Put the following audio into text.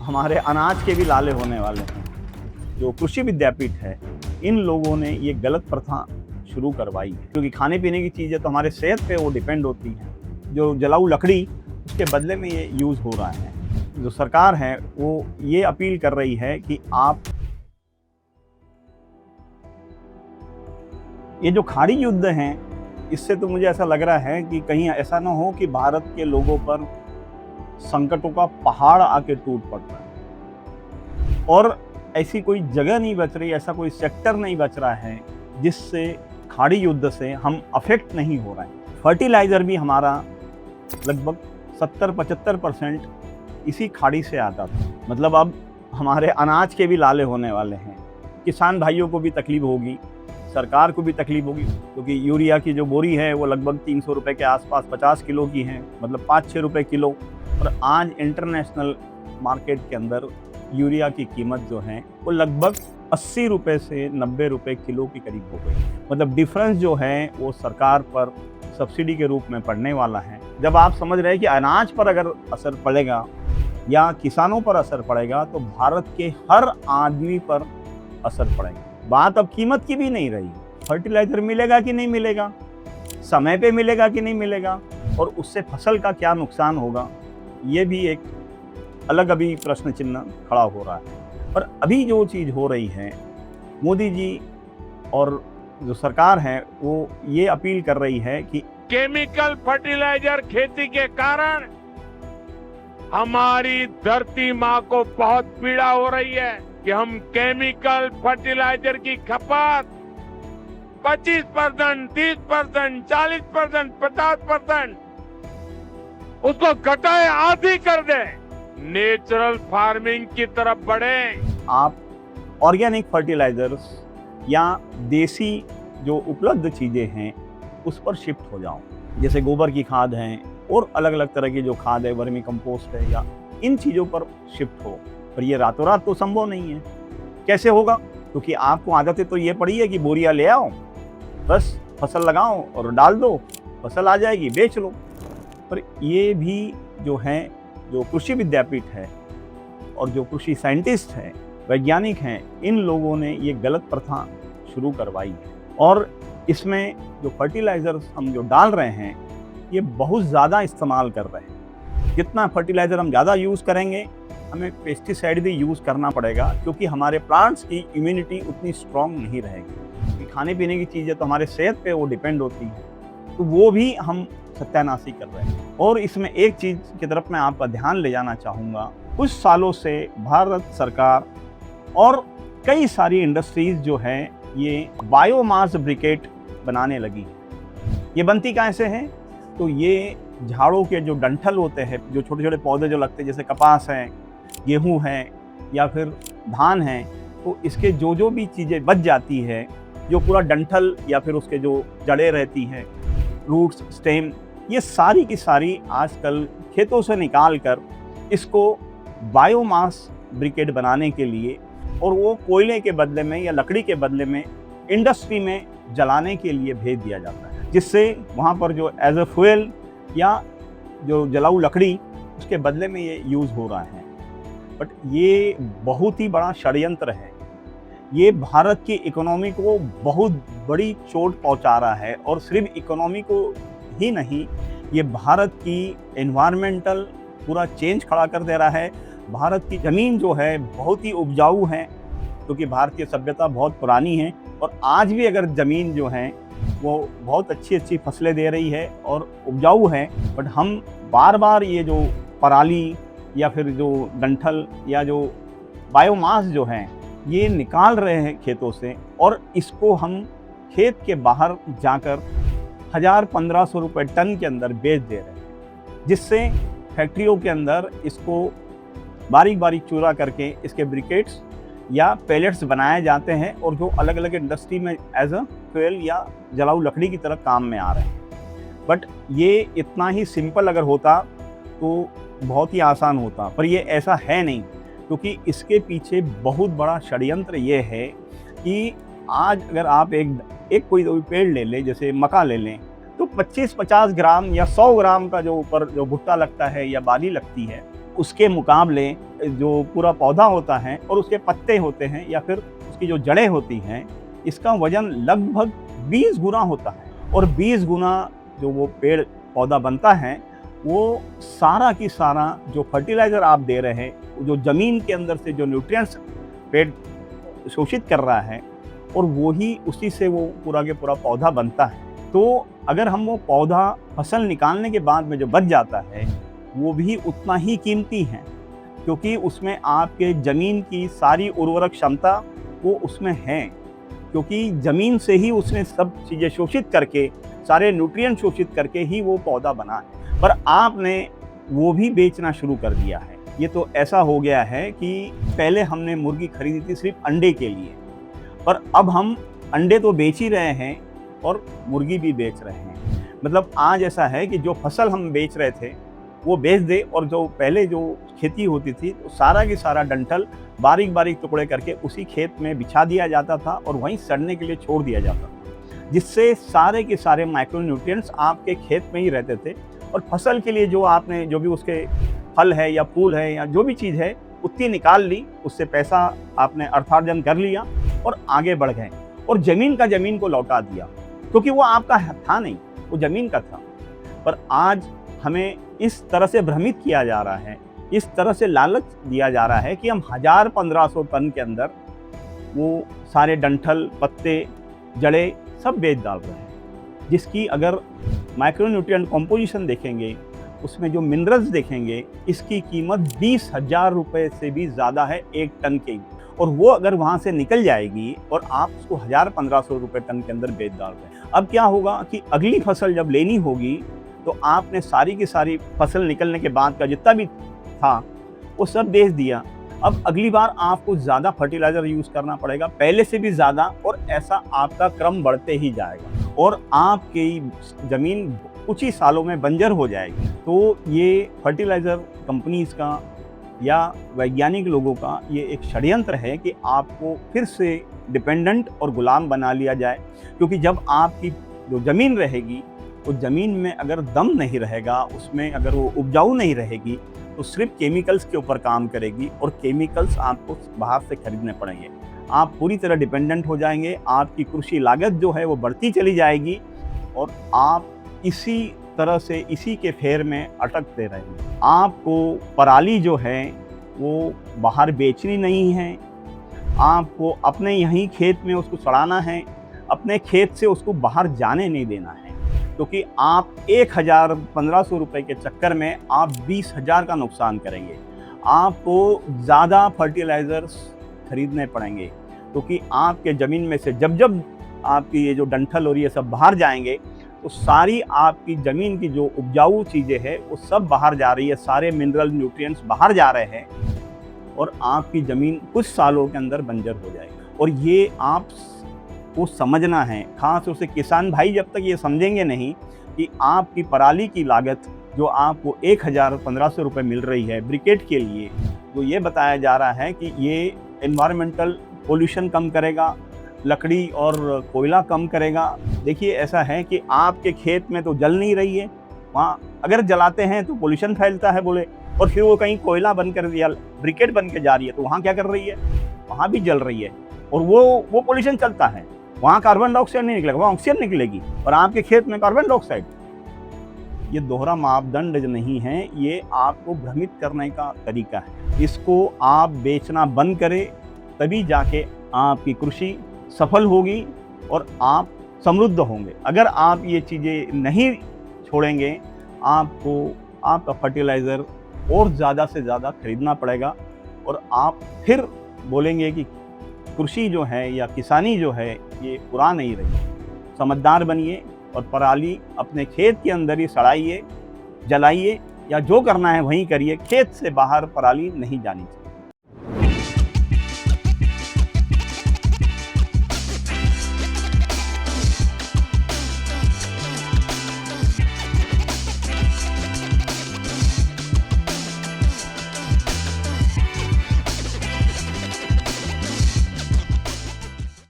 हमारे अनाज के भी लाले होने वाले हैं। जो कृषि विद्यापीठ है, इन लोगों ने ये गलत प्रथा शुरू करवाई है, क्योंकि खाने पीने की चीज़ें तो हमारे सेहत पे वो डिपेंड होती हैं। जो जलाऊ लकड़ी, उसके बदले में ये यूज़ हो रहा है। जो सरकार है वो ये अपील कर रही है कि आप ये जो खाड़ी युद्ध हैं, इससे तो मुझे ऐसा लग रहा है कि कहीं ऐसा ना हो कि भारत के लोगों पर संकटों का पहाड़ आके टूट पड़ता है और ऐसी कोई जगह नहीं बच रही, ऐसा कोई सेक्टर नहीं बच रहा है जिससे खाड़ी युद्ध से हम अफेक्ट नहीं हो रहे हैं। फर्टिलाइज़र भी हमारा लगभग 70-75% इसी खाड़ी से आता था। मतलब अब हमारे अनाज के भी लाले होने वाले हैं। किसान भाइयों को भी तकलीफ होगी, सरकार को भी तकलीफ होगी, क्योंकि यूरिया की जो बोरी है वो लगभग 300 रुपये के आसपास 50 किलो की है, मतलब 5-6 रुपये किलो। और आज इंटरनेशनल मार्केट के अंदर यूरिया की कीमत जो है वो लगभग 80 रुपये से 90 रुपये किलो के करीब हो गई। मतलब डिफरेंस जो है वो सरकार पर सब्सिडी के रूप में पड़ने वाला है। जब आप समझ रहे हैं कि अनाज पर अगर असर पड़ेगा या किसानों पर असर पड़ेगा तो भारत के हर आदमी पर असर पड़ेगा। बात अब कीमत की भी नहीं रही, फर्टिलाइज़र मिलेगा कि नहीं मिलेगा, समय पे मिलेगा कि नहीं मिलेगा, और उससे फसल का क्या नुकसान होगा, ये भी एक अलग अभी प्रश्न चिन्ह खड़ा हो रहा है। और अभी जो चीज़ हो रही है, मोदी जी और जो सरकार है वो ये अपील कर रही है कि केमिकल फर्टिलाइजर खेती के कारण हमारी धरती माँ को बहुत पीड़ा हो रही है कि हम केमिकल फर्टिलाइजर की खपत 25%, 30%, 40%, 50% उसको घटाए, आधी कर दे, नेचुरल फार्मिंग की तरफ बढ़े। आप ऑर्गेनिक फर्टिलाइजर्स या देसी जो उपलब्ध चीज़ें हैं उस पर शिफ्ट हो जाओ। जैसे गोबर की खाद है और अलग अलग तरह की जो खाद है, वर्मी कंपोस्ट है, या इन चीज़ों पर शिफ्ट हो। पर ये रातों रात तो संभव नहीं है। कैसे होगा? क्योंकि आपको आदतें तो ये पड़ी है कि बोरिया ले आओ, बस फसल लगाओ और डाल दो, फसल आ जाएगी, बेच लो। पर ये भी जो है, जो कृषि विद्यापीठ है और जो कृषि साइंटिस्ट हैं, वैज्ञानिक हैं, इन लोगों ने ये गलत प्रथा शुरू करवाई है। और इसमें जो फर्टिलाइज़र्स हम जो डाल रहे हैं ये बहुत ज़्यादा इस्तेमाल कर रहे हैं। जितना फर्टिलाइज़र हम ज़्यादा यूज़ करेंगे, हमें पेस्टिसाइड भी यूज़ करना पड़ेगा, क्योंकि हमारे प्लांट्स की इम्यूनिटी उतनी स्ट्रॉन्ग नहीं रहेगी। क्योंकि खाने पीने की चीज़ें तो हमारे सेहत पे वो डिपेंड होती है, तो वो भी हम सत्यानाशी कर रहे हैं। और इसमें एक चीज़ की तरफ मैं आपका ध्यान ले जाना चाहूँगा। कुछ सालों से भारत सरकार और कई सारी इंडस्ट्रीज़ जो है ये बायोमास ब्रिकेट बनाने लगी है। ये बनती कैसे है? तो ये झाड़ों के जो डंठल होते हैं, जो छोटे छोटे पौधे जो लगते हैं, जैसे कपास है, गेहूँ है या फिर धान है, तो इसके जो भी चीज़ें बच जाती है, जो पूरा डंठल या फिर उसके जो जड़ें रहती हैं, रूट्स, स्टेम, ये सारी की सारी आजकल खेतों से निकाल कर इसको बायोमास ब्रिकेट बनाने के लिए, और वो कोयले के बदले में या लकड़ी के बदले में इंडस्ट्री में जलाने के लिए भेज दिया जाता है, जिससे वहाँ पर जो एज अ फ्यूल या जो जलाऊ लकड़ी, उसके बदले में ये यूज़ हो रहा है। बट ये बहुत ही बड़ा षड्यंत्र है। ये भारत की इकोनॉमी को बहुत बड़ी चोट पहुँचा रहा है, और सिर्फ इकोनॉमी को ही नहीं, ये भारत की एनवायरमेंटल पूरा चेंज खड़ा कर दे रहा है। भारत की ज़मीन जो है बहुत ही उपजाऊ है, क्योंकि भारतीय सभ्यता बहुत पुरानी है, और आज भी अगर ज़मीन जो है वो बहुत अच्छी फसलें दे रही है और उपजाऊ है, बट हम बार बार ये जो पराली या फिर जो डंठल या जो बायोमास जो है ये निकाल रहे हैं खेतों से, और इसको हम खेत के बाहर जाकर 1000-1500 रुपये टन के अंदर बेच दे रहे हैं, जिससे फैक्ट्रियों के अंदर इसको बारीक बारीक चूरा करके इसके ब्रिकेट्स या पैलेट्स बनाए जाते हैं, और जो अलग अलग इंडस्ट्री में एज अ फ्यूल या जलाऊ लकड़ी की तरह काम में आ रहे हैं। बट ये इतना ही सिंपल अगर होता तो बहुत ही आसान होता, पर ये ऐसा है नहीं, क्योंकि इसके पीछे बहुत बड़ा षड्यंत्र ये है कि आज अगर आप एक कोई पेड़ ले लें, जैसे मक्का ले लें, तो 25-50 ग्राम या 100 ग्राम का जो ऊपर जो भुट्टा लगता है या बाली लगती है, उसके मुकाबले जो पूरा पौधा होता है और उसके पत्ते होते हैं या फिर उसकी जो जड़ें होती हैं, इसका वजन लगभग 20 गुना होता है। और 20 गुना जो वो पेड़ पौधा बनता है, वो सारा की सारा जो फर्टिलाइज़र आप दे रहे हैं, जो ज़मीन के अंदर से जो न्यूट्रिएंट्स पेड़ शोषित कर रहा है, और वही उसी से वो पूरा के पूरा पौधा बनता है। तो अगर हम वो पौधा फसल निकालने के बाद में जो बच जाता है, वो भी उतना ही कीमती है, क्योंकि उसमें आपके ज़मीन की सारी उर्वरक क्षमता वो उसमें है, क्योंकि ज़मीन से ही उसने सब चीज़ें शोषित करके, सारे न्यूट्रिएंट शोषित करके ही वो पौधा बना है। पर आपने वो भी बेचना शुरू कर दिया है। ये तो ऐसा हो गया है कि पहले हमने मुर्गी खरीदी थी सिर्फ अंडे के लिए, पर अब हम अंडे तो बेच ही रहे हैं और मुर्गी भी बेच रहे हैं। मतलब आज ऐसा है कि जो फसल हम बेच रहे थे वो बेच दे, और जो पहले जो खेती होती थी तो सारा की सारा डंठल बारीक बारीक टुकड़े करके उसी खेत में बिछा दिया जाता था और वहीं सड़ने के लिए छोड़ दिया जाता था, जिससे सारे के सारे माइक्रो न्यूट्रिएंट्स आपके खेत में ही रहते थे। और फसल के लिए जो आपने जो भी उसके फल है या फूल है या जो भी चीज़ है उतनी निकाल ली, उससे पैसा आपने अर्थार्जन कर लिया और आगे बढ़ गए, और ज़मीन का ज़मीन को लौटा दिया, क्योंकि वो आपका था नहीं, वो ज़मीन का था। पर आज हमें इस तरह से भ्रमित किया जा रहा है, इस तरह से लालच दिया जा रहा है कि हम 1000-1500 टन के अंदर वो सारे डंठल, पत्ते, जड़ें सब बेच डाल रहे हैं, जिसकी अगर माइक्रोन्यूट्रिएंट कॉम्पोजिशन देखेंगे, उसमें जो मिनरल्स देखेंगे, इसकी कीमत 20,000 रुपये से भी ज़्यादा है एक टन की। और वो अगर वहाँ से निकल जाएगी और आप उसको 1000-1500 रुपये टन के अंदर बेच डाल रहे हैं। अब क्या होगा कि अगली फसल जब लेनी होगी तो आपने सारी की सारी फसल निकलने के बाद का जितना भी था वो सब बेच दिया। अब अगली बार आपको ज़्यादा फर्टिलाइज़र यूज़ करना पड़ेगा, पहले से भी ज़्यादा, और ऐसा आपका क्रम बढ़ते ही जाएगा और आपकी ज़मीन कुछ ही सालों में बंजर हो जाएगी। तो ये फर्टिलाइज़र कंपनीज़ का या वैज्ञानिक लोगों का ये एक षड्यंत्र है कि आपको फिर से डिपेंडेंट और गुलाम बना लिया जाए, क्योंकि जब आपकी जो ज़मीन रहेगी, उस ज़मीन में अगर दम नहीं रहेगा, उसमें अगर वो उपजाऊ नहीं रहेगी, तो सिर्फ केमिकल्स के ऊपर काम करेगी और केमिकल्स आपको बाहर से खरीदने पड़ेंगे। आप पूरी तरह डिपेंडेंट हो जाएंगे, आपकी कृषि लागत जो है वो बढ़ती चली जाएगी और आप इसी तरह से इसी के फेर में अटकते रहेंगे। आपको पराली जो है वो बाहर बेचनी नहीं है, आपको अपने यहीं खेत में उसको सड़ाना है, अपने खेत से उसको बाहर जाने नहीं देना है, क्योंकि आप 1000-1500 रुपये के चक्कर में आप 20,000 का नुकसान करेंगे। आपको ज़्यादा फर्टिलाइज़र्स खरीदने पड़ेंगे, क्योंकि आपके ज़मीन में से जब जब आपकी ये जो डंठल और ये सब बाहर जाएंगे तो सारी आपकी ज़मीन की जो उपजाऊ चीज़ें हैं वो सब बाहर जा रही है, सारे मिनरल न्यूट्रिएंट्स बाहर जा रहे हैं और आपकी ज़मीन कुछ सालों के अंदर बंजर हो जाएगी। और ये आपको समझना है, खास तौर से किसान भाई जब तक ये समझेंगे नहीं कि आपकी पराली की लागत जो आपको 1000-1500 रुपये मिल रही है ब्रिकेट के लिए, तो ये बताया जा रहा है कि ये एनवायरमेंटल पोल्यूशन कम करेगा, लकड़ी और कोयला कम करेगा। देखिए ऐसा है कि आपके खेत में तो जल नहीं रही है, वहाँ अगर जलाते हैं तो पोल्यूशन फैलता है बोले, और फिर वो कहीं कोयला बनकर या ब्रिकेट बन के जा रही है तो वहाँ क्या कर रही है, वहाँ भी जल रही है और वो पोल्यूशन चलता है। वहाँ कार्बन डाइऑक्साइड नहीं निकलेगा, वहाँ ऑक्सीजन निकलेगी और आपके खेत में कार्बन डाइऑक्साइड। ये दोहरा मापदंड नहीं है, ये आपको भ्रमित करने का तरीका है। इसको आप बेचना बंद करें, तभी जाके आपकी कृषि सफल होगी और आप समृद्ध होंगे। अगर आप ये चीज़ें नहीं छोड़ेंगे, आपको आपका फर्टिलाइज़र और ज़्यादा से ज़्यादा खरीदना पड़ेगा और आप फिर बोलेंगे कि कृषि जो है या किसानी जो है ये पूरा नहीं रही। समझदार बनिए और पराली अपने खेत के अंदर ही सड़ाइए, जलाइए या जो करना है वहीं करिए, खेत से बाहर पराली नहीं जानी चाहिए।